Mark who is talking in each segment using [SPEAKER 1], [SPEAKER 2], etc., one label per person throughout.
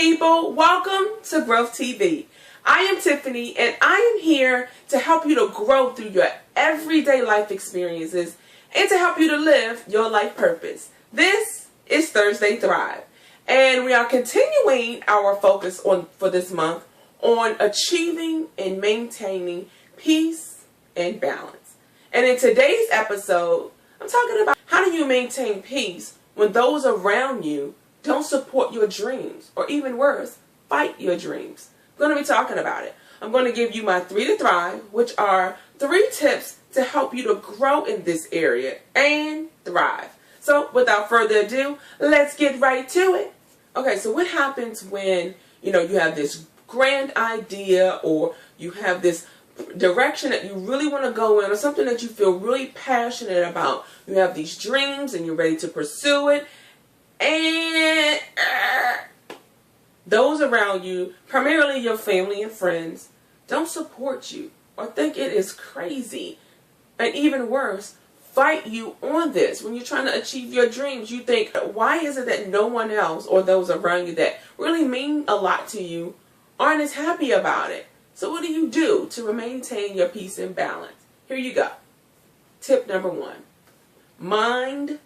[SPEAKER 1] people, welcome to Growth TV. I am Tiffany and I am here to help you to grow through your everyday life experiences and to help you to live your life purpose. This is Thursday Thrive and we are continuing our focus for this month on achieving and maintaining peace and balance. And in today's episode, I'm talking about how do you maintain peace when those around you don't support your dreams, or even worse, fight your dreams. I'm going to be talking about it. I'm going to give you my 3 to Thrive, which are 3 tips to help you to grow in this area and thrive. So without further ado, let's get right to it. Okay, so what happens when, you have this grand idea or you have this direction that you really want to go in or something that you feel really passionate about. You have these dreams and you're ready to pursue it. And those around you, primarily your family and friends, don't support you or think it is crazy. And even worse, fight you on this. When you're trying to achieve your dreams, you think, why is it that no one else or those around you that really mean a lot to you aren't as happy about it? So what do you do to maintain your peace and balance? Here you go. Tip number 1. Mind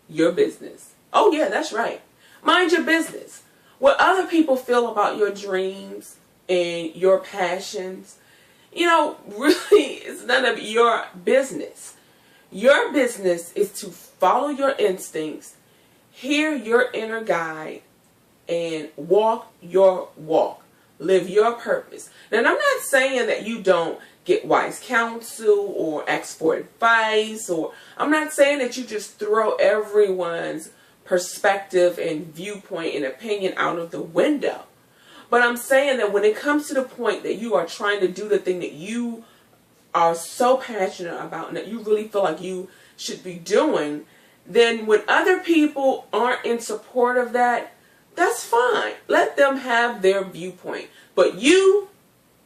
[SPEAKER 1] your business. Oh yeah, that's right. Mind your business. What other people feel about your dreams and your passions, really it's none of your business. Your business is to follow your instincts, hear your inner guide, and walk your walk. Live your purpose. Now, I'm not saying that you don't get wise counsel or ask for advice, or I'm not saying that you just throw everyone's perspective and viewpoint and opinion out of the window. But I'm saying that when it comes to the point that you are trying to do the thing that you are so passionate about and that you really feel like you should be doing, then when other people aren't in support of that, that's fine. Let them have their viewpoint. But you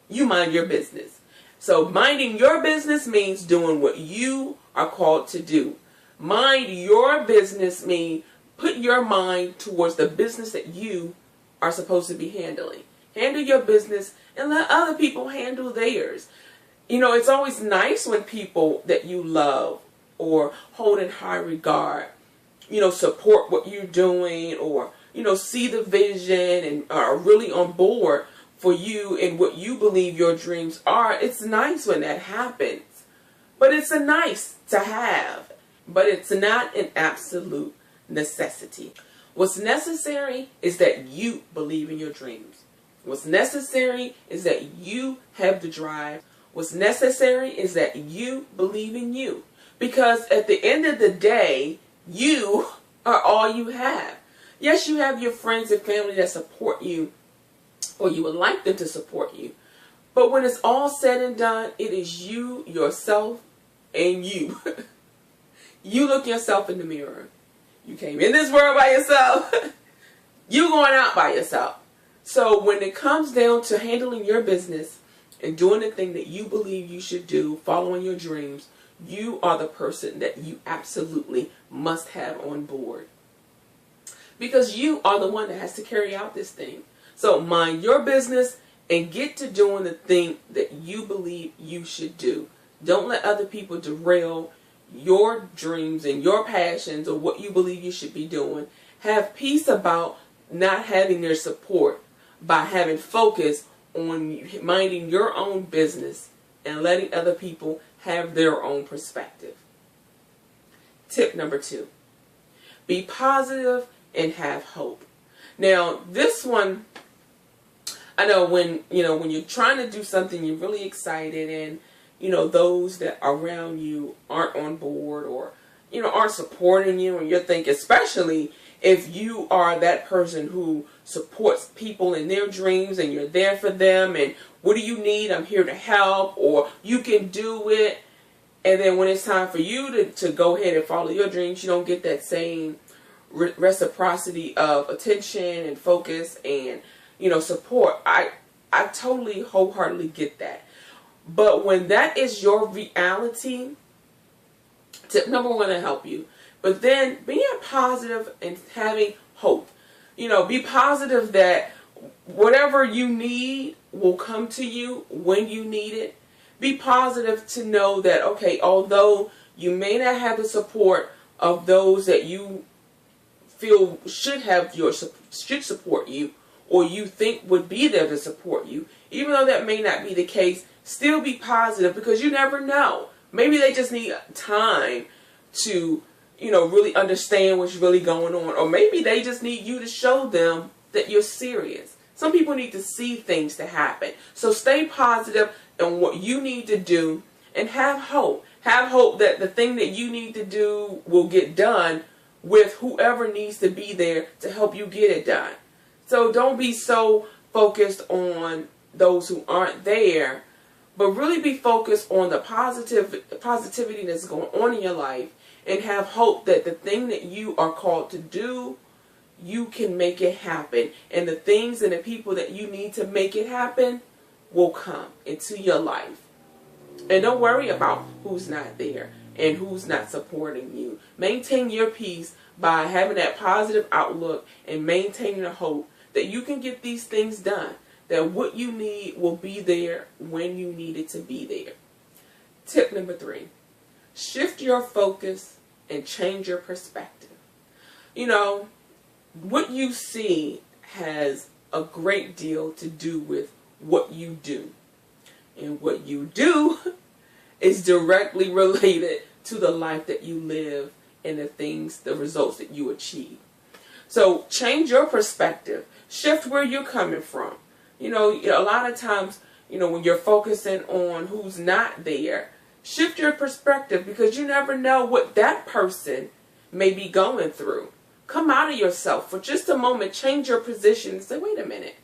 [SPEAKER 1] mind your business. So minding your business means doing what you are called to do. Mind your business means put your mind towards the business that you are supposed to be handling. Handle your business and let other people handle theirs. It's always nice when people that you love or hold in high regard, support what you're doing or, see the vision and are really on board for you and what you believe your dreams are. It's nice when that happens. But it's a nice to have. But it's not an absolute necessity. What's necessary is that you believe in your dreams. What's necessary is that you have the drive. What's necessary is that you believe in you. Because at the end of the day, you are all you have. Yes, you have your friends and family that support you, or you would like them to support you. But when it's all said and done, it is you, yourself, and you. You look yourself in the mirror. You came in this world by yourself. You going out by yourself. So when it comes down to handling your business and doing the thing that you believe you should do, following your dreams, you are the person that you absolutely must have on board. Because you are the one that has to carry out this thing. So mind your business and get to doing the thing that you believe you should do. Don't let other people derail your dreams and your passions or what you believe you should be doing. Have peace about not having their support by having focus on minding your own business and letting other people have their own perspective. Tip number 2. Be positive and have hope. Now, this one, I know when you're trying to do something, you're really excited and those that are around you aren't on board or, aren't supporting you, and you're thinking, especially if you are that person who supports people in their dreams and you're there for them and what do you need? I'm here to help, or you can do it. And then when it's time for you to go ahead and follow your dreams, you don't get that same reciprocity of attention and focus and, support. I totally wholeheartedly get that. But when that is your reality, tip number 1 to help you. But then being positive and having hope. Be positive that whatever you need will come to you when you need it. Be positive to know that, okay, although you may not have the support of those that you feel should support you, or you think would be there to support you, even though that may not be the case, still be positive, because you never know. Maybe they just need time to, really understand what's really going on. Or maybe they just need you to show them that you're serious. Some people need to see things to happen. So stay positive in what you need to do and have hope. Have hope that the thing that you need to do will get done with whoever needs to be there to help you get it done. So don't be so focused on those who aren't there, but really be focused on the positivity that's going on in your life, and have hope that the thing that you are called to do, you can make it happen. And the things and the people that you need to make it happen will come into your life. And don't worry about who's not there and who's not supporting you. Maintain your peace by having that positive outlook and maintaining the hope that you can get these things done. That what you need will be there when you need it to be there. Tip number 3. Shift your focus and change your perspective. What you see has a great deal to do with what you do. And what you do is directly related to the life that you live and the results that you achieve. So change your perspective. Shift where you're coming from. A lot of times, when you're focusing on who's not there, shift your perspective, because you never know what that person may be going through. Come out of yourself for just a moment, change your position and say, wait a minute.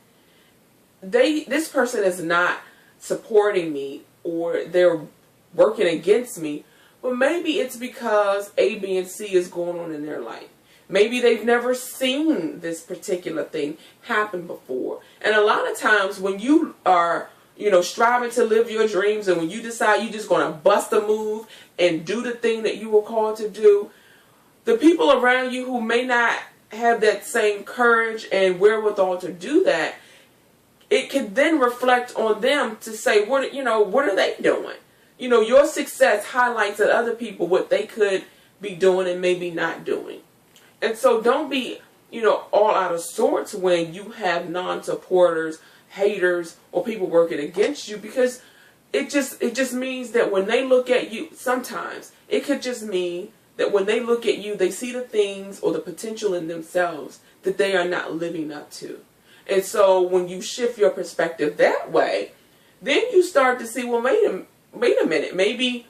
[SPEAKER 1] This person is not supporting me, or they're working against me, but maybe it's because A, B, and C is going on in their life. Maybe they've never seen this particular thing happen before. And a lot of times when you are, striving to live your dreams, and when you decide you're just going to bust a move and do the thing that you were called to do, the people around you who may not have that same courage and wherewithal to do that, it can then reflect on them to say, what are they doing? Your success highlights to other people what they could be doing and maybe not doing. And so don't be, all out of sorts when you have non-supporters, haters, or people working against you, because it just means that when they look at you, sometimes it could just mean that when they look at you, they see the things or the potential in themselves that they are not living up to. And so when you shift your perspective that way, then you start to see, well, wait a minute, maybe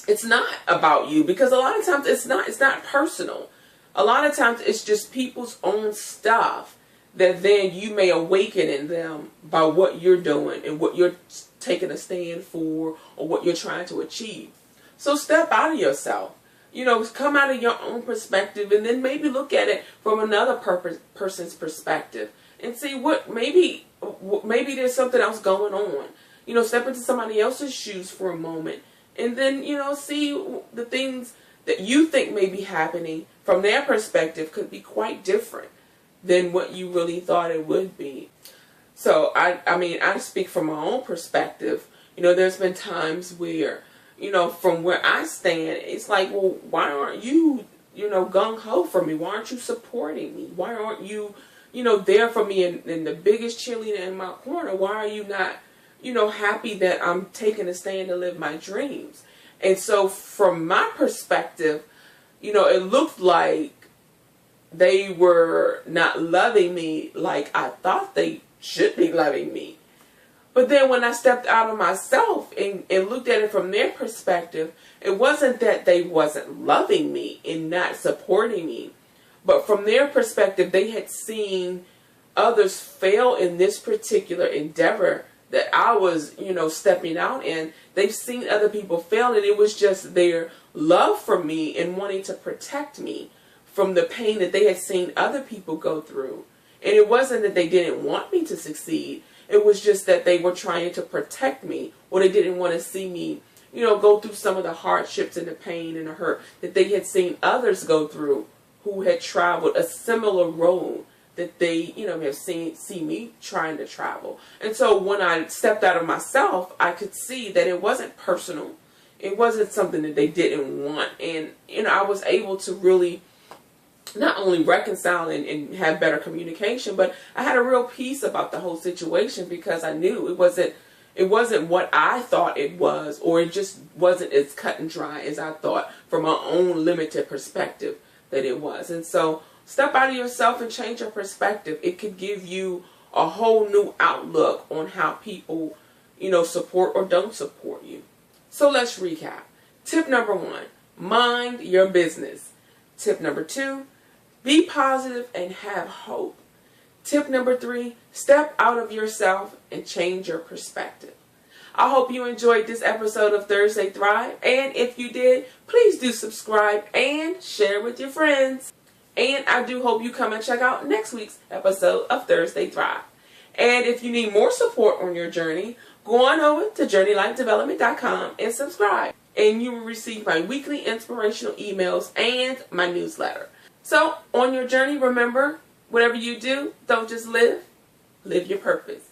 [SPEAKER 1] it's not about you, because a lot of times it's not personal. A lot of times it's just people's own stuff that then you may awaken in them by what you're doing and what you're taking a stand for, or what you're trying to achieve. So step out of yourself. Come out of your own perspective, and then maybe look at it from another person's perspective and see maybe there's something else going on. Step into somebody else's shoes for a moment, and then, see the things that you think may be happening from their perspective could be quite different than what you really thought it would be. So, I speak from my own perspective. There's been times where, from where I stand, it's like, well, why aren't you, gung-ho for me? Why aren't you supporting me? Why aren't you, there for me and the biggest cheerleader in my corner? Why are you not, happy that I'm taking a stand to live my dreams? And so from my perspective, it looked like they were not loving me like I thought they should be loving me. But then when I stepped out of myself and looked at it from their perspective, it wasn't that they wasn't loving me and not supporting me. But from their perspective, they had seen others fail in this particular endeavor that I was, stepping out in. They've seen other people fail, and it was just their love for me and wanting to protect me from the pain that they had seen other people go through. And it wasn't that they didn't want me to succeed. It was just that they were trying to protect me, or they didn't want to see me, go through some of the hardships and the pain and the hurt that they had seen others go through who had traveled a similar road that they, have see me trying to travel. And so when I stepped out of myself, I could see that it wasn't personal. It wasn't something that they didn't want. And, I was able to really not only reconcile and have better communication, but I had a real peace about the whole situation because I knew it wasn't what I thought it was, or it just wasn't as cut and dry as I thought from my own limited perspective that it was. And so step out of yourself and change your perspective. It could give you a whole new outlook on how people, support or don't support you. So let's recap. Tip number 1, mind your business. Tip number 2, be positive and have hope. Tip number 3, step out of yourself and change your perspective. I hope you enjoyed this episode of Thursday Thrive. And if you did, please do subscribe and share with your friends. And I do hope you come and check out next week's episode of Thursday Thrive. And if you need more support on your journey, go on over to JourneyLifeDevelopment.com and subscribe. And you will receive my weekly inspirational emails and my newsletter. So, on your journey, remember, whatever you do, don't just live your purpose.